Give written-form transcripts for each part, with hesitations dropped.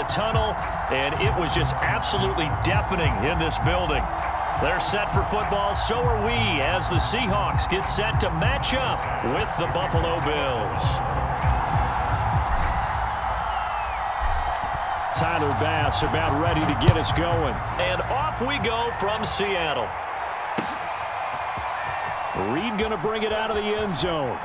the tunnel, and it was just absolutely deafening in this building. They're set for football, so are we, as the Seahawks get set to match up with the Buffalo Bills. Tyler Bass about ready to get us going. And off we go from Seattle. Reed going to bring it out of the end zone.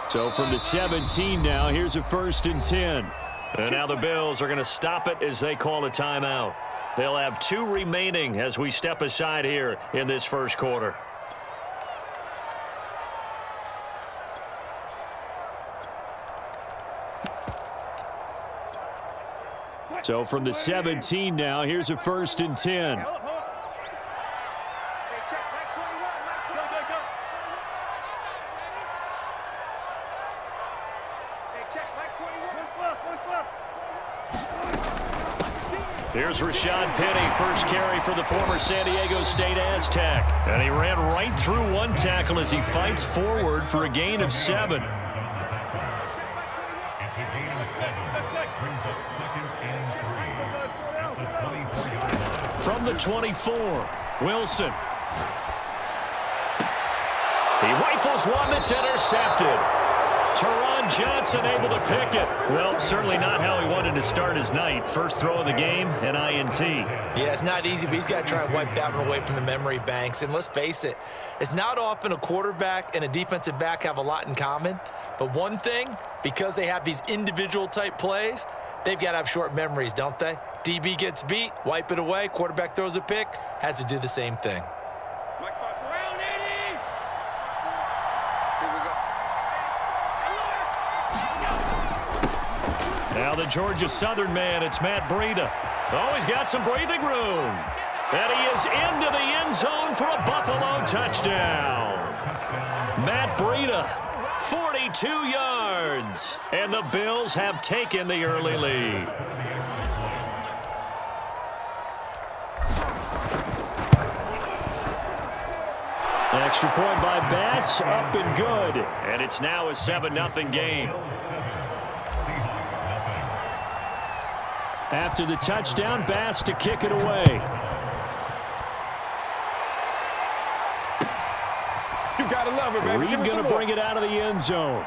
So from the 17 now, here's a 1st and 10. And now the Bills are going to stop it as they call a timeout. They'll have 2 remaining as we step aside here in this first quarter. So from the 17 now, here's a 1st and 10. Here's Rashad Penny, first carry for the former San Diego State Aztec. And he ran right through one tackle as he fights forward for a gain of 7. From the 24, Wilson. He rifles one that's intercepted. Teron Johnson able to pick it. Well, certainly not how he wanted to start his night. First throw of the game, an INT. Yeah, it's not easy, but he's got to try and wipe that one away from the memory banks. And let's face it, it's not often a quarterback and a defensive back have a lot in common. But one thing, because they have these individual type plays, they've got to have short memories, don't they? DB gets beat, wipe it away, quarterback throws a pick, has to do the same thing. Now the Georgia Southern man, it's Matt Breida. Oh, he's got some breathing room. And he is into the end zone for a Buffalo touchdown. Matt Breida, 42 yards. And the Bills have taken the early lead. Extra point by Bass, up and good. And it's now a 7-0 game. After the touchdown, Bass to kick it away. You gotta love it, baby. Reed going to bring it out of the end zone.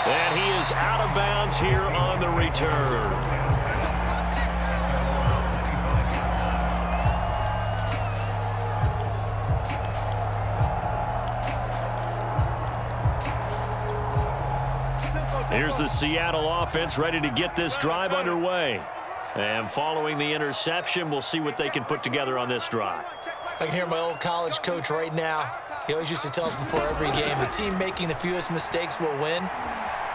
And he is out of bounds here on the return. Here's the Seattle offense ready to get this drive underway. And following the interception, we'll see what they can put together on this drive. I can hear my old college coach right now. He always used to tell us before every game, the team making the fewest mistakes will win.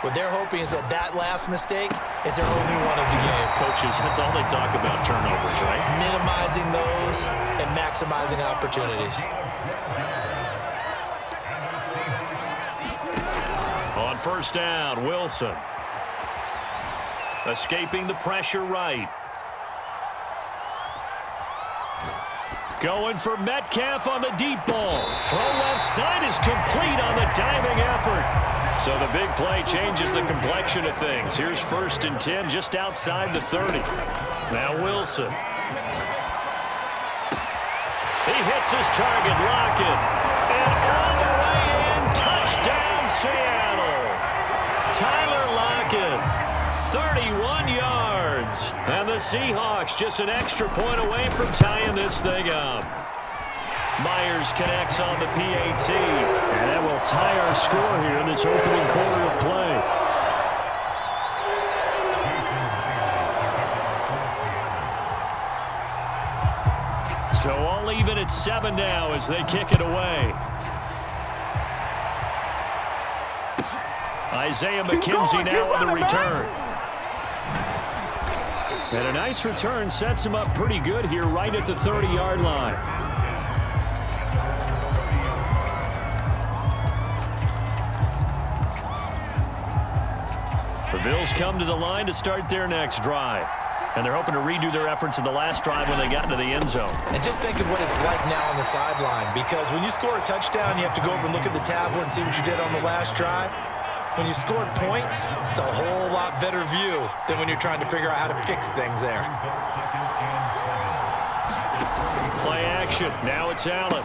What they're hoping is that that last mistake is their only one of the game. Coaches, that's all they talk about, turnovers, right? Minimizing those and maximizing opportunities. On first down, Wilson. Escaping the pressure right. Going for Metcalf on the deep ball. Throw left side is complete on the diving effort. So the big play changes the complexion of things. Here's 1st and 10 just outside the 30. Now Wilson. He hits his target, Lockett. And all the way in, touchdown Seattle. Tyler Lockett, 31 yards. And the Seahawks just an extra point away from tying this thing up. Myers connects on the PAT. And that will tie our score here in this opening quarter of play. So all even at 7 now as they kick it away. Isaiah McKenzie now on the return. And a nice return sets him up pretty good here right at the 30-yard line. The Bills come to the line to start their next drive. And they're hoping to redo their efforts in the last drive when they got into the end zone. And just think of what it's like now on the sideline, because when you score a touchdown, you have to go over and look at the tablet and see what you did on the last drive. When you scored points, it's a whole lot better view than when you're trying to figure out how to fix things there. Play action. Now it's Allen.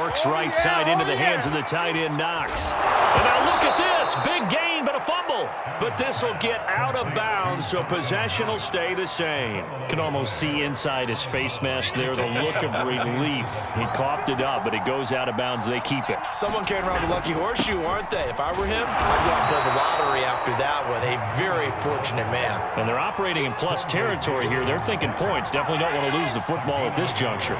Works right side into the hands of the tight end, Knox. And now look at this. Big gain, but a fumble. But this will get out of bounds, so possession will stay the same. Can almost see inside his face mask there the look of relief. He coughed it up, but it goes out of bounds. They keep it. Someone carrying around a lucky horseshoe, aren't they? If I were him, I'd go out and play the lottery after that one. A very fortunate man. And they're operating in plus territory here. They're thinking points. Definitely don't want to lose the football at this juncture.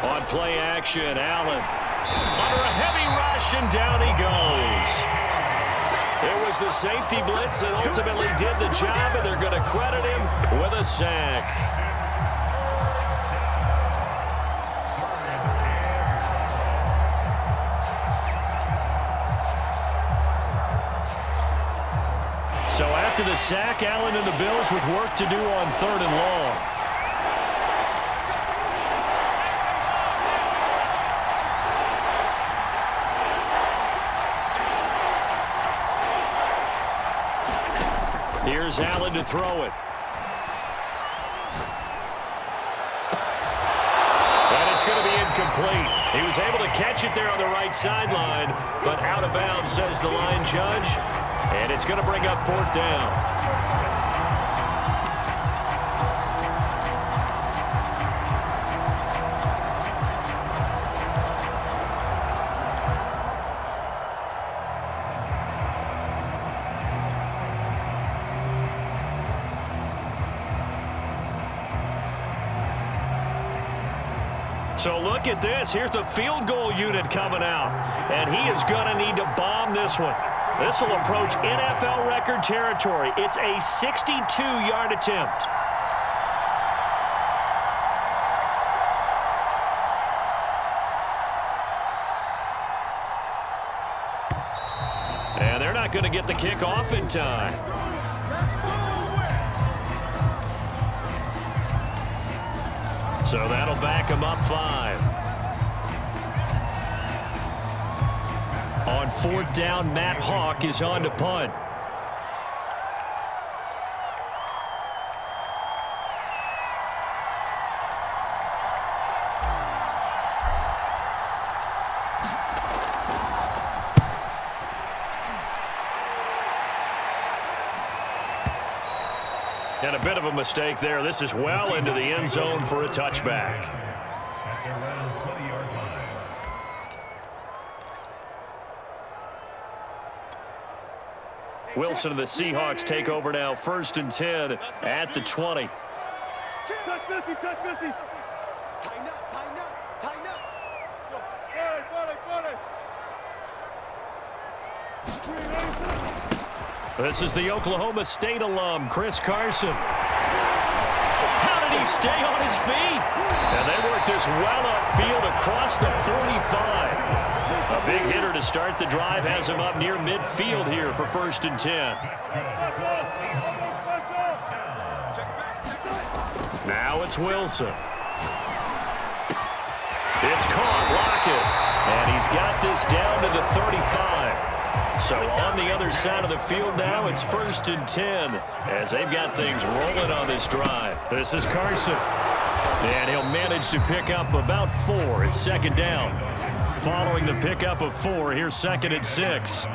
On play action, Allen. Under a heavy rush, and down he goes. It was the safety blitz that ultimately did the job, and they're going to credit him with a sack. So after the sack, Allen and the Bills with work to do on 3rd and long. Here's Allen to throw it. And it's going to be incomplete. He was able to catch it there on the right sideline, but out of bounds, says the line judge. And it's going to bring up 4th down. So look at this. Here's the field goal unit coming out. And he is going to need to bomb this one. This will approach NFL record territory. It's a 62-yard attempt. And they're not going to get the kick off in time. So that'll back him up 5. On 4th down, Matt Hawk is on to punt. And a bit of a mistake there. This is well into the end zone for a touchback. Wilson and the Seahawks take over now. 1st and 10 at the 20. Touch 50, touch 50. Tighten up, tighten up, tighten up. This is the Oklahoma State alum, Chris Carson. How did he stay on his feet? And they work this well upfield across the 45. A big hitter to start the drive has him up near midfield here for 1st and 10. Now it's Wilson. It's caught, Lockett. And he's got this down to the 35. So on the other side of the field now, it's 1st and 10 as they've got things rolling on this drive. This is Carson. And he'll manage to pick up about 4. It's 2nd down. Following the pickup of 4, here's 2nd and 6.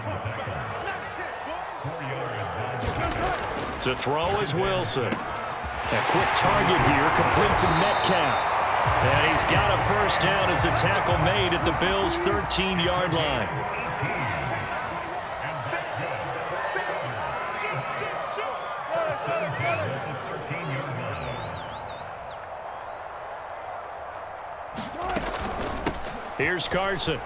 To throw is Wilson. A quick target here, complete to Metcalf. And he's got a 1st down as the tackle made at the Bills' 13-yard line. Here's Carson.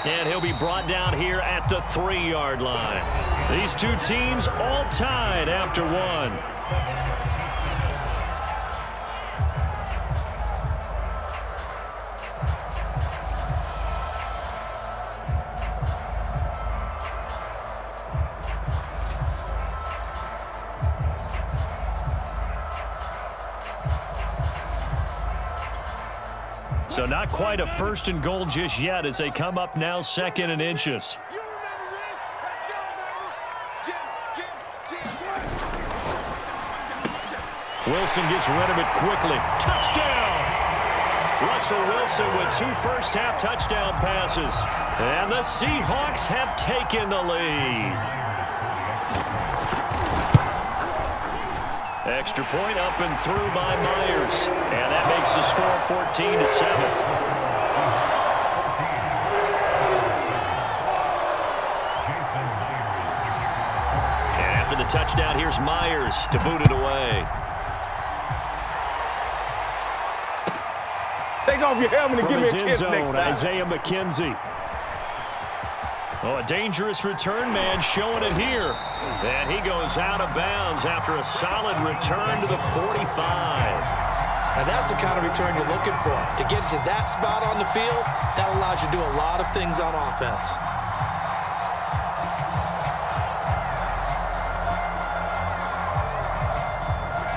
And he'll be brought down here at the 3-yard line. These two teams all tied after one. So not quite a 1st and goal just yet as they come up now 2nd and inches. Wilson gets rid of it quickly. Touchdown! Russell Wilson with 2 first-half touchdown passes. And the Seahawks have taken the lead. Extra point up and through by Myers. And that makes the score 14-7. And after the touchdown, here's Myers to boot it away. Take off your helmet and From give me a his kiss end next zone, time. Isaiah McKenzie. Oh, a dangerous return man showing it here. And he goes out of bounds after a solid return to the 45. Now that's the kind of return you're looking for. To get to that spot on the field, that allows you to do a lot of things on offense.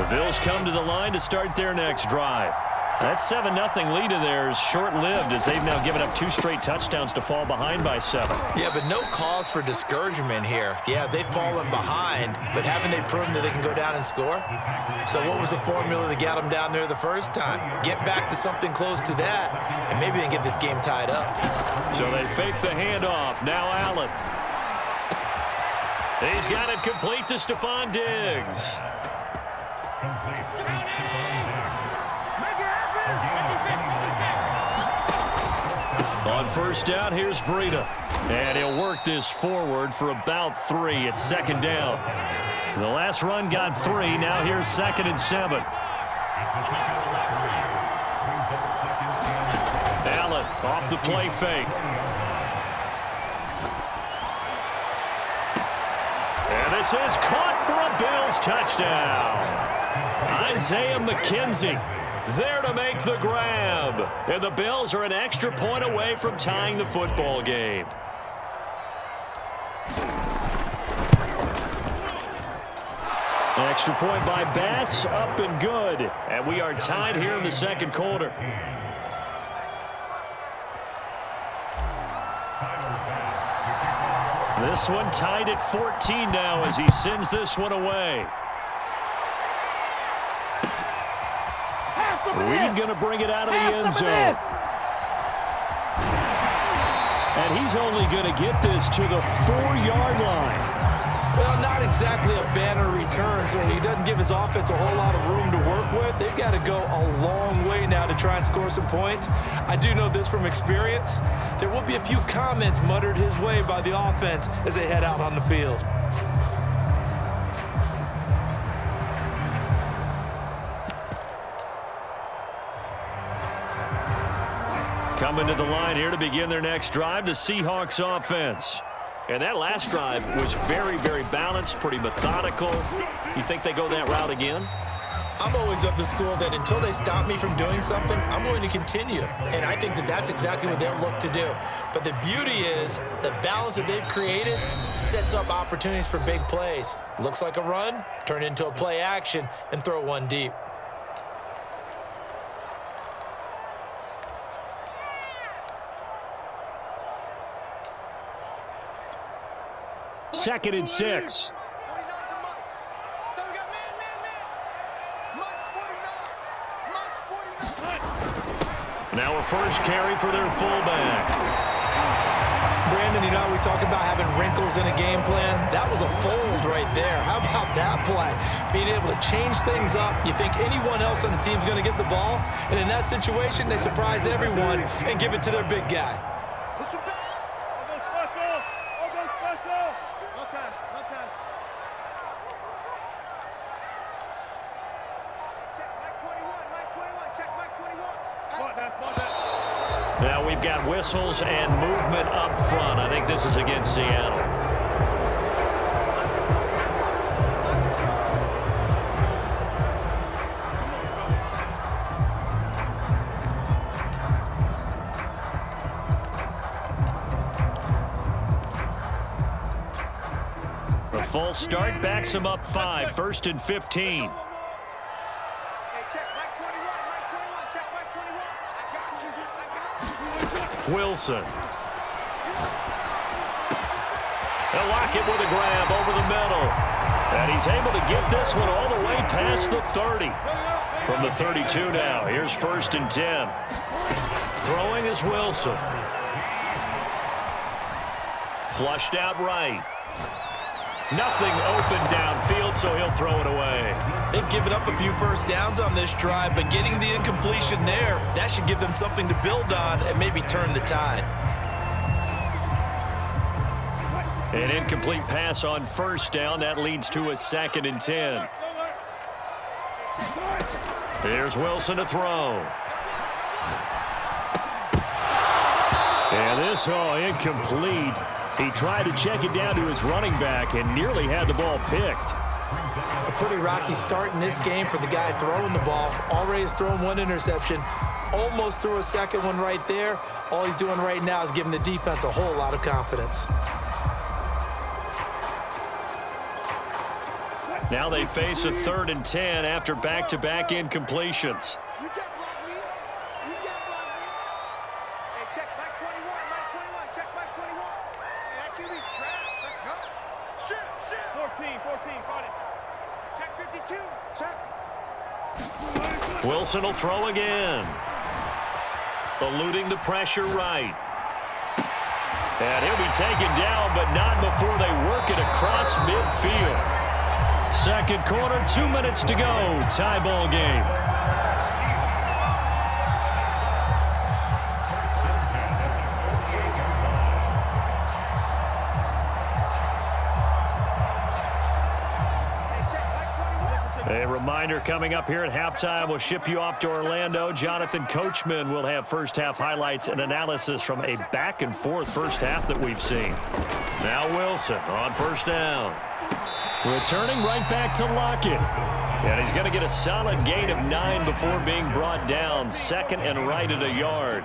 The Bills come to the line to start their next drive. That 7-0 lead of theirs short-lived as they've now given up 2 straight touchdowns to fall behind by 7. Yeah, but no cause for discouragement here. Yeah, they've fallen behind, but haven't they proven that they can go down and score? So what was the formula that got them down there the first time? Get back to something close to that, and maybe they can get this game tied up. So they fake the handoff. Now Allen. He's got it complete to Stephon Diggs. On first down, here's Breida. And he'll work this forward for about 3 at 2nd down. The last run got 3. Now here's 2nd and 7. Allen off the play fake. And this is caught for a Bills touchdown. Isaiah McKenzie there to make the grab. And the Bills are an extra point away from tying the football game. Extra point by Bass, up and good. And we are tied here in the 2nd quarter. This one tied at 14 now as he sends this one away. Reed going to bring it out of the end zone. And he's only going to get this to the 4-yard line. Well, not exactly a banner return, so he doesn't give his offense a whole lot of room to work with. They've got to go a long way now to try and score some points. I do know this from experience. There will be a few comments muttered his way by the offense as they head out on the field. Coming to the line here to begin their next drive, the Seahawks offense. And that last drive was very, very balanced, pretty methodical. You think they go that route again? I'm always of the school that until they stop me from doing something, I'm going to continue. And I think that that's exactly what they'll look to do. But the beauty is the balance that they've created sets up opportunities for big plays. Looks like a run, turn into a play action, and throw one deep. Second and 6. Now a first carry for their fullback. Brandon, you know how we talk about having wrinkles in a game plan? That was a fold right there. How about that play? Being able to change things up. You think anyone else on the team's going to get the ball, and in that situation, they surprise everyone and give it to their big guy. Push him back. All goes special. All goes special. No time. No time. Check Mike 21. Mike 21. Check Mike 21. Spot that. Spot that. Now we've got whistles and movement up front. I think this is against Seattle. The full start backs him up 5, 1st and 15. Wilson. They'll lock it with a grab over the middle. And he's able to get this one all the way past the 30. From the 32 now, here's 1st and 10. Throwing is Wilson. Flushed out right. Nothing open downfield, so he'll throw it away. They've given up a few first downs on this drive, but getting the incompletion there, that should give them something to build on and maybe turn the tide. An incomplete pass on 1st down. That leads to a 2nd and 10. Here's Wilson to throw. And this incomplete. He tried to check it down to his running back and nearly had the ball picked. A pretty rocky start in this game for the guy throwing the ball. Already has thrown 1 interception. Almost threw a 2nd one right there. All he's doing right now is giving the defense a whole lot of confidence. Now they face a 3rd and 10 after back-to-back incompletions. You can't block me. You can't block me. Hey, check back 21. Back 21. Check back 21. Hey, that QB's trash. Let's go. Shit. 14. Got it. Check 52. Check. Wilson will throw again. Eluding the pressure right. And he'll be taken down, but not before they work it across midfield. Second quarter, 2 minutes to go. Tie ball game. A reminder coming up here at halftime. We'll ship you off to Orlando. Jonathan Coachman will have first half highlights and analysis from a back-and-forth first half that we've seen. Now Wilson on 1st down. Returning right back to Lockett. And he's going to get a solid gain of 9 before being brought down. 2nd and right at a yard.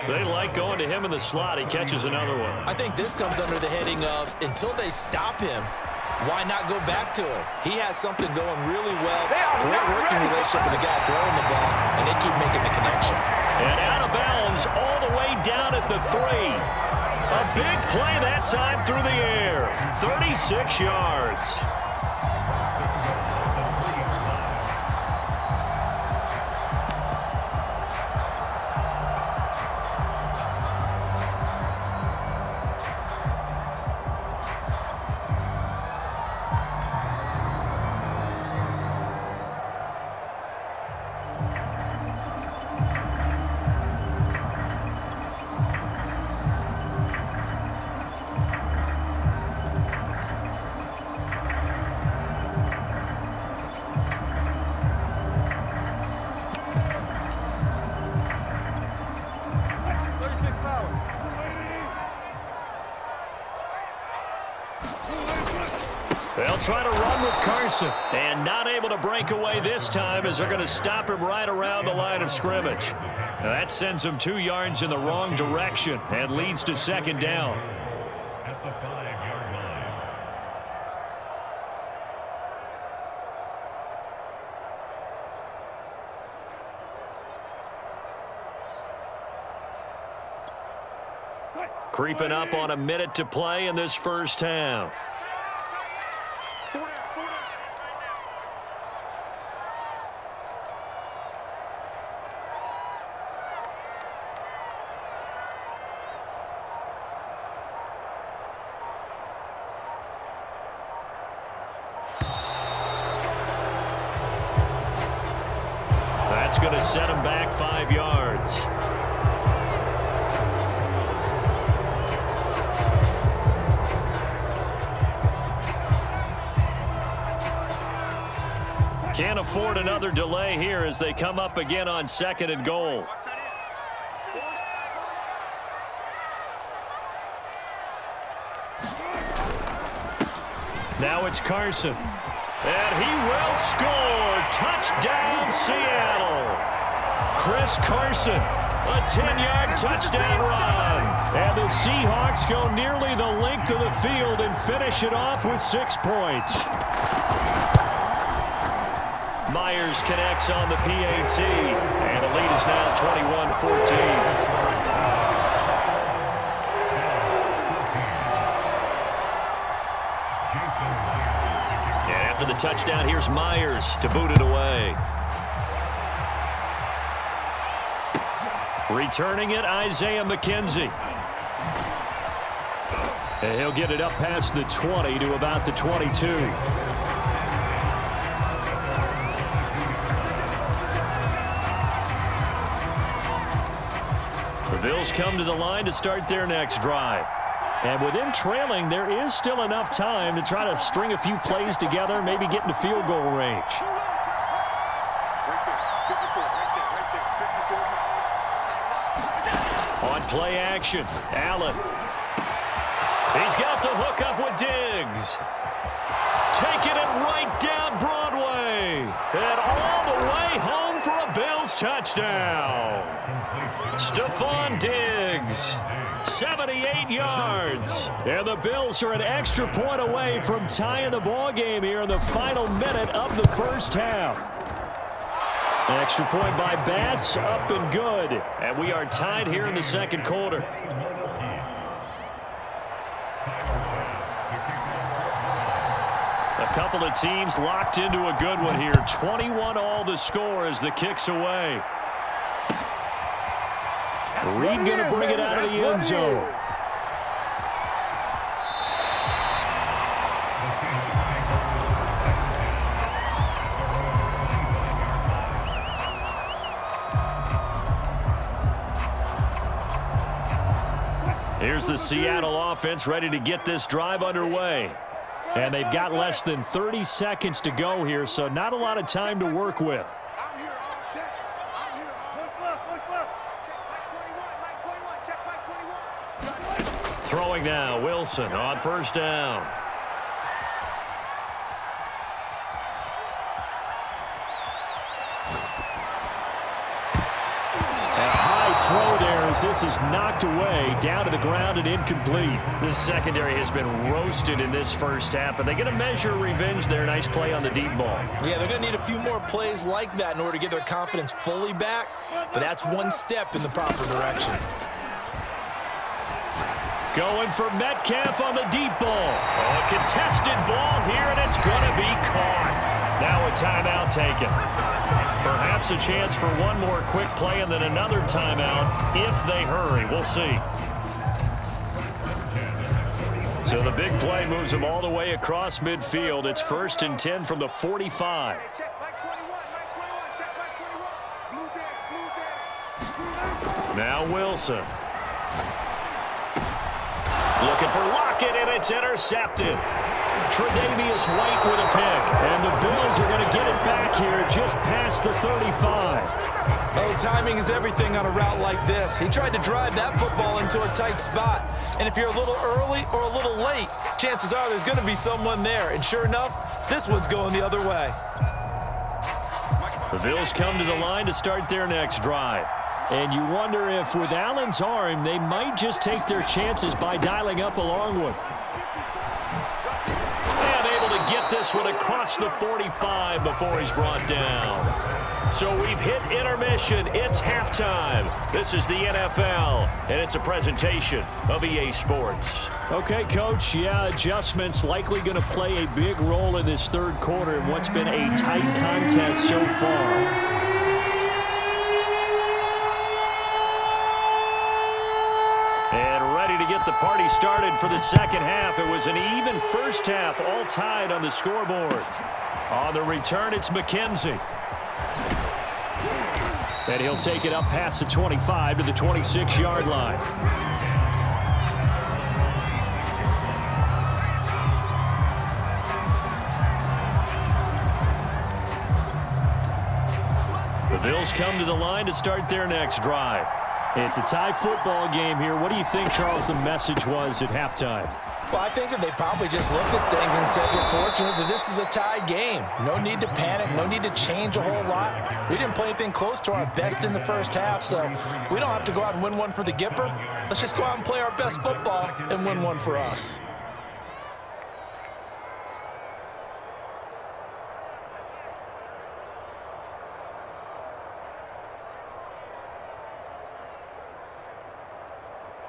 They like going to him in the slot. He catches another one. I think this comes under the heading of until they stop him, why not go back to him? He has something going really well. Great working relationship with the guy throwing the ball, and they keep making the connection. And out of bounds all the way down at the 3. A big play that time through the air. 36 yards. They'll try to run with Carson. And not able to break away this time as they're going to stop him right around the line of scrimmage. Now that sends him 2 yards in the wrong direction and leads to 2nd down. At the 5-yard line. Creeping up on a minute to play in this first half. That's going to set him back 5 yards. Can't afford another delay here as they come up again on 2nd and goal. Now it's Carson. And he will score. Touchdown, Seattle. Chris Carson, a 10-yard touchdown run. And the Seahawks go nearly the length of the field and finish it off with 6 points. Myers connects on the PAT. And the lead is now 21-14. After the touchdown, here's Myers to boot it away. Returning it, Isaiah McKenzie. And he'll get it up past the 20 to about the 22. The Bills come to the line to start their next drive. And with him trailing, there is still enough time to try to string a few plays together, maybe get into field goal range. On play action, Allen. He's got the hook up with Diggs. Taking it right down Broadway. And all the way home for a Bills touchdown. Stephon Diggs. 78 yards. And the Bills are an extra point away from tying the ball game here in the final minute of the first half. Extra point by Bass, up and good. And we are tied here in the second quarter. A couple of teams locked into a good one here. 21-all the score as the kick's away. Reed going to bring it out of the end zone. Here's the Seattle offense ready to get this drive underway. And they've got less than 30 seconds to go here, so not a lot of time to work with. Throwing now, Wilson on first down. A high throw there as this is knocked away, down to the ground and incomplete. This secondary has been roasted in this first half, but they're going to measure revenge there. Nice play on the deep ball. Yeah, they're going to need a few more plays like that in order to get their confidence fully back, but that's one step in the proper direction. Going for Metcalf on the deep ball. A contested ball here, and it's going to be caught. Now a timeout taken. Perhaps a chance for one more quick play and then another timeout if they hurry. We'll see. So the big play moves them all the way across midfield. It's 1st and 10 from the 45. Now Wilson. Looking for Lockett, and it's intercepted. Tre'Davious White with a pick. And the Bills are going to get it back here just past the 35. Oh, timing is everything on a route like this. He tried to drive that football into a tight spot. And if you're a little early or a little late, chances are there's going to be someone there. And sure enough, this one's going the other way. The Bills come to the line to start their next drive. And you wonder if with Allen's arm, they might just take their chances by dialing up a long one. And able to get this one across the 45 before he's brought down. So we've hit intermission. It's halftime. This is the NFL, and it's a presentation of EA Sports. Okay, Coach, yeah, adjustments likely going to play a big role in this third quarter in what's been a tight contest so far. To get the party started for the second half. It was an even first half, all tied on the scoreboard. On the return, it's McKenzie. And he'll take it up past the 25 to the 26-yard line. The Bills come to the line to start their next drive. It's a tie football game here. What do you think, Charles, the message was at halftime? Well, I think that they probably just looked at things and said, we're fortunate that this is a tie game. No need to panic, no need to change a whole lot. We didn't play anything close to our best in the first half, so we don't have to go out and win one for the Gipper. Let's just go out and play our best football and win one for us.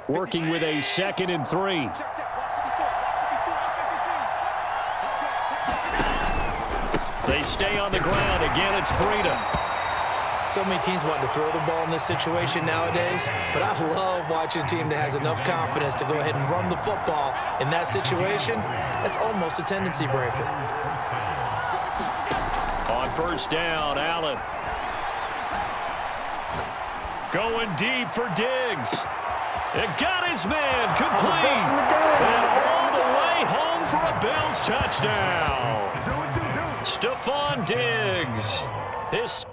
Working with a 2nd and 3. They stay on the ground. Again, it's Breida. So many teams want to throw the ball in this situation nowadays, but I love watching a team that has enough confidence to go ahead and run the football in that situation. That's almost a tendency breaker. On 1st down, Allen. Going deep for Diggs. It got his man complete. And all the way home for a Bills touchdown. Stephon Diggs. His